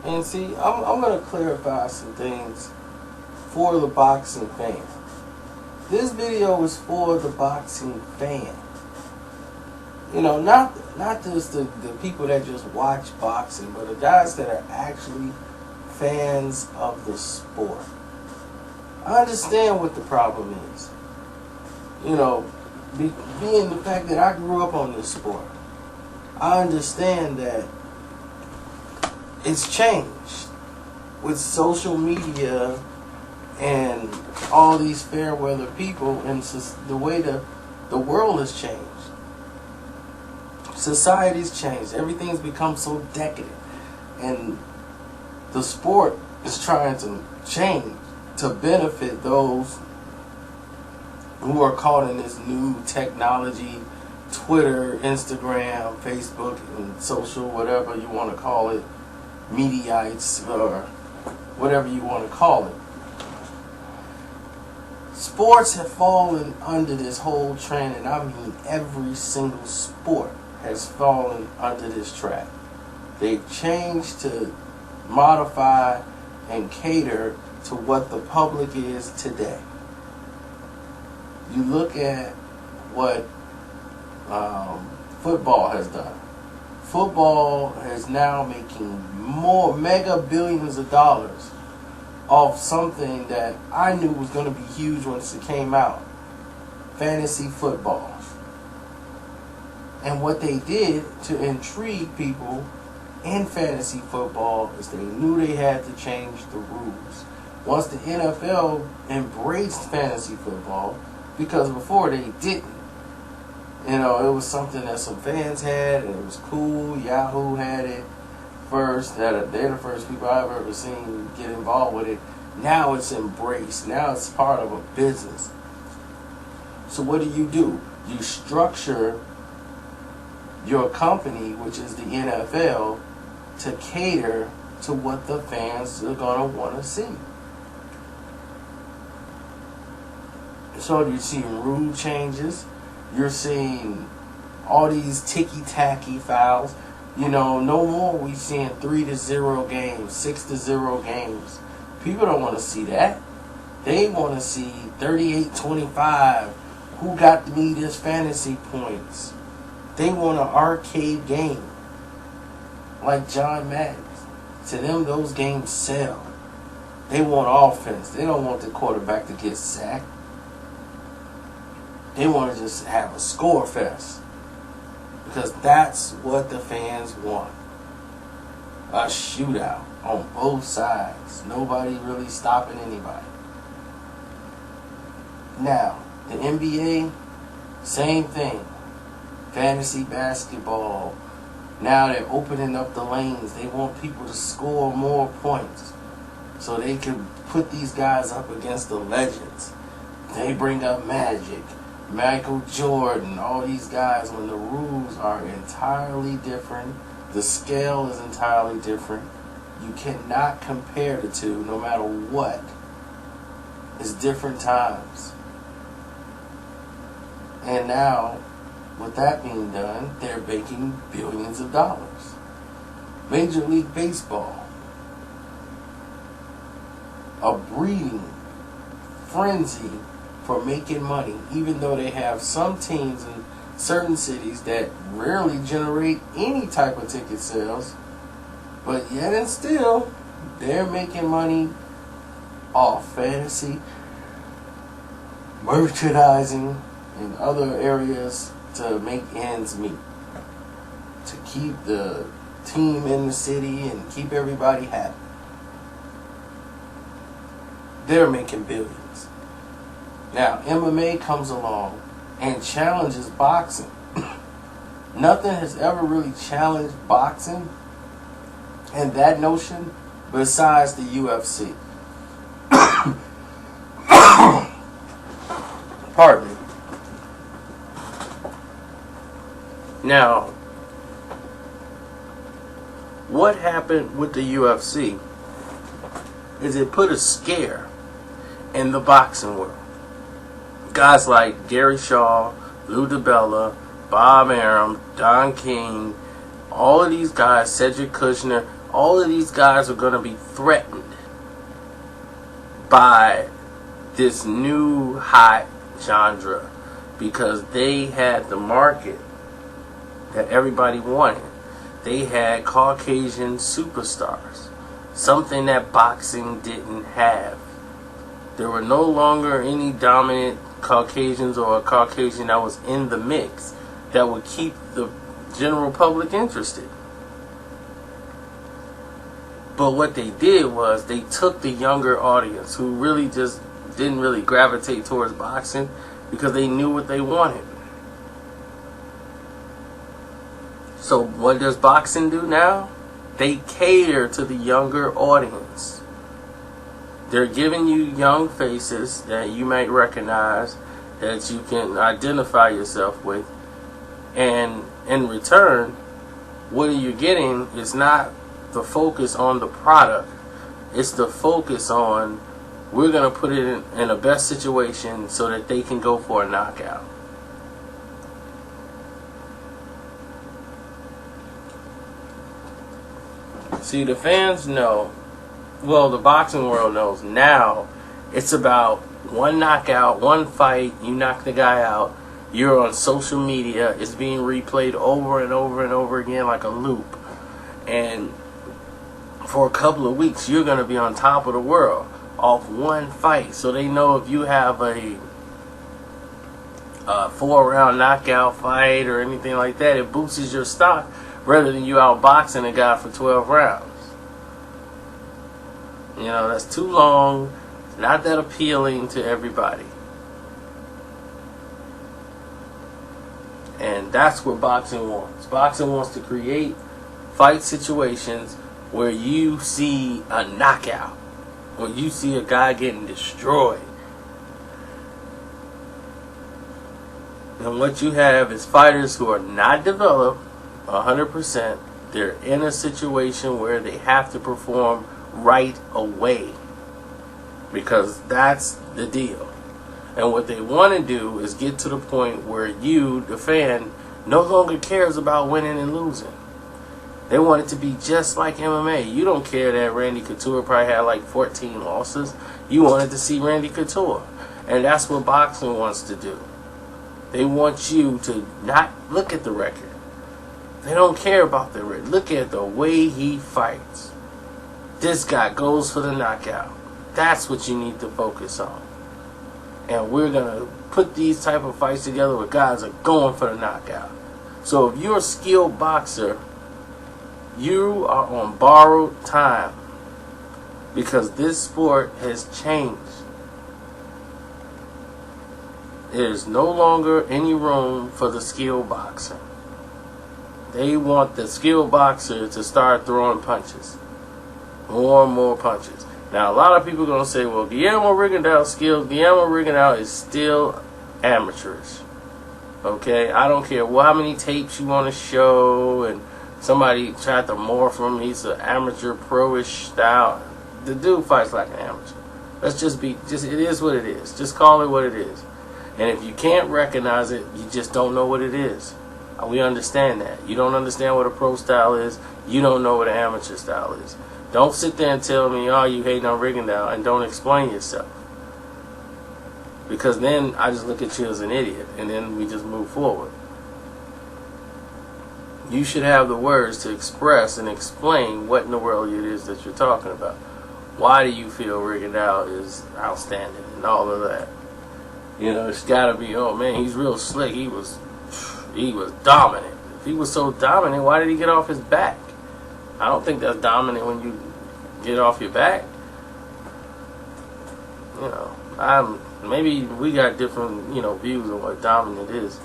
And see, I'm going to clarify some things for the boxing fan. This video is for the boxing fan. You know, not just the people that just watch boxing, but the guys that are actually fans of the sport. I understand what the problem is. You know, being the fact that I grew up on this sport, I understand that it's changed with social media and all these fair weather people, and the way the world has changed. Society's changed. Everything's become so decadent, and the sport is trying to change to benefit those who are caught in this new technology, Twitter, Instagram, Facebook, and social, whatever you want to call it, Mediaites, or whatever you want to call it. Sports have fallen under this whole trend, and I mean every single sport has fallen under this trap. They've changed to modify and cater to what the public is today. You look at what football has done. Football is now making more mega billions of dollars off something that I knew was going to be huge once it came out. Fantasy football. And what they did to intrigue people in fantasy football is they knew they had to change the rules. Once the NFL embraced fantasy football, because before they didn't. You know, it was something that some fans had, and it was cool. Yahoo had it first. They're the first people I've ever seen get involved with it. Now it's embraced. Now it's part of a business. So what do? You structure your company, which is the NFL, to cater to what the fans are going to want to see. So you're seeing rule changes. You're seeing all these ticky-tacky fouls. You know, no more we seeing 3-0 games, 6-0 games. People don't want to see that. They want to see 38-25. Who got me this fantasy points? They want an arcade game. Like John Madden. To them, those games sell. They want offense. They don't want the quarterback to get sacked. They want to just have a score fest. Because that's what the fans want. A shootout on both sides. Nobody really stopping anybody. Now, the NBA, same thing. Fantasy basketball. Now they're opening up the lanes. They want people to score more points so they can put these guys up against the legends. They bring up Magic, Michael Jordan, all these guys, when the rules are entirely different. The scale is entirely different. You cannot compare the two no matter what. It's different times. And now, with that being done, they're making billions of dollars. Major League Baseball, a breeding frenzy for making money, even though they have some teams in certain cities that rarely generate any type of ticket sales, but yet and still, they're making money off fantasy, merchandising, and other areas to make ends meet, to keep the team in the city and keep everybody happy. They're making billions. Now, MMA comes along and challenges boxing. Nothing has ever really challenged boxing and that notion besides the UFC. Pardon me. Now, what happened with the UFC is it put a scare in the boxing world. Guys like Gary Shaw, Lou DiBella, Bob Arum, Don King, all of these guys, Cedric Kushner, all of these guys are going to be threatened by this new hot genre because they had the market that everybody wanted. They had Caucasian superstars, something that boxing didn't have. There were no longer any dominant Caucasians or a Caucasian that was in the mix that would keep the general public interested. But what they did was they took the younger audience who really just didn't really gravitate towards boxing because they knew what they wanted. So what does boxing do now? They cater to the younger audience. They're giving you young faces that you might recognize, that you can identify yourself with. And in return, what you're getting is not the focus on the product. It's the focus on, we're going to put it in a best situation so that they can go for a knockout. See, the fans know, well, the boxing world knows now, it's about one knockout, one fight, you knock the guy out, you're on social media, it's being replayed over and over and over again like a loop. And for a couple of weeks, you're going to be on top of the world off one fight. So they know if you have a 4-round knockout fight or anything like that, it boosts your stock rather than you outboxing a guy for 12 rounds. You know, that's too long. It's not that appealing to everybody. And that's what boxing wants. Boxing wants to create fight situations where you see a knockout, where you see a guy getting destroyed. And what you have is fighters who are not developed 100%. They're in a situation where they have to perform right away because that's the deal. And what they want to do is get to the point where you, the fan, no longer cares about winning and losing. They want it to be just like MMA. You don't care that Randy Couture probably had like 14 losses. You wanted to see Randy Couture. And that's what boxing wants to do. They want you to not look at the record. They don't care about the record. Look at the way he fights. This guy goes for the knockout. That's what you need to focus on. And we're going to put these type of fights together where guys are going for the knockout. So if you're a skilled boxer, you are on borrowed time because this sport has changed. There's no longer any room for the skilled boxer. They want the skilled boxer to start throwing punches. More and more punches. Now, a lot of people are going to say, well, Guillermo Rigondeaux's skills, Guillermo Rigondeaux is still amateurish. Okay? I don't care how many tapes you want to show, and somebody tried to morph him. He's an amateur, pro-ish style. The dude fights like an amateur. Let's it is what it is. Just call it what it is. And if you can't recognize it, you just don't know what it is. We understand that. You don't understand what a pro style is. You don't know what an amateur style is. Don't sit there and tell me, oh, you hating on Rigondeaux, and don't explain yourself. Because then I just look at you as an idiot, and then we just move forward. You should have the words to express and explain what in the world it is that you're talking about. Why do you feel Rigondeaux is outstanding and all of that? You know, it's got to be, oh man, he's real slick. He was dominant. If he was so dominant, why did he get off his back? I don't think that's dominant when you get off your back. You know, maybe we got different, views on what dominant is.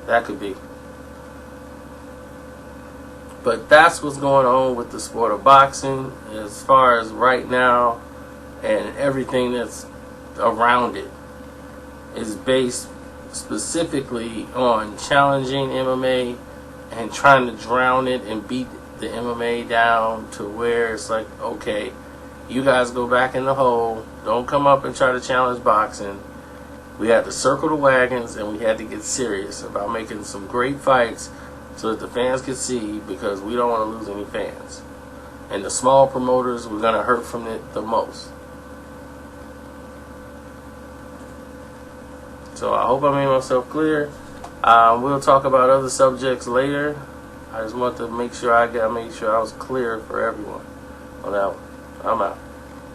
That could be. But that's what's going on with the sport of boxing as far as right now, and everything that's around it is based specifically on challenging MMA and trying to drown it and beat the MMA down to where it's like, okay, you guys go back in the hole. Don't come up and try to challenge boxing. We had to circle the wagons and we had to get serious about making some great fights so that the fans could see, because we don't want to lose any fans. And the small promoters were going to hurt from it the most. So I hope I made myself clear. We'll talk about other subjects later. I just want to make sure I was clear for everyone on that one. I'm out.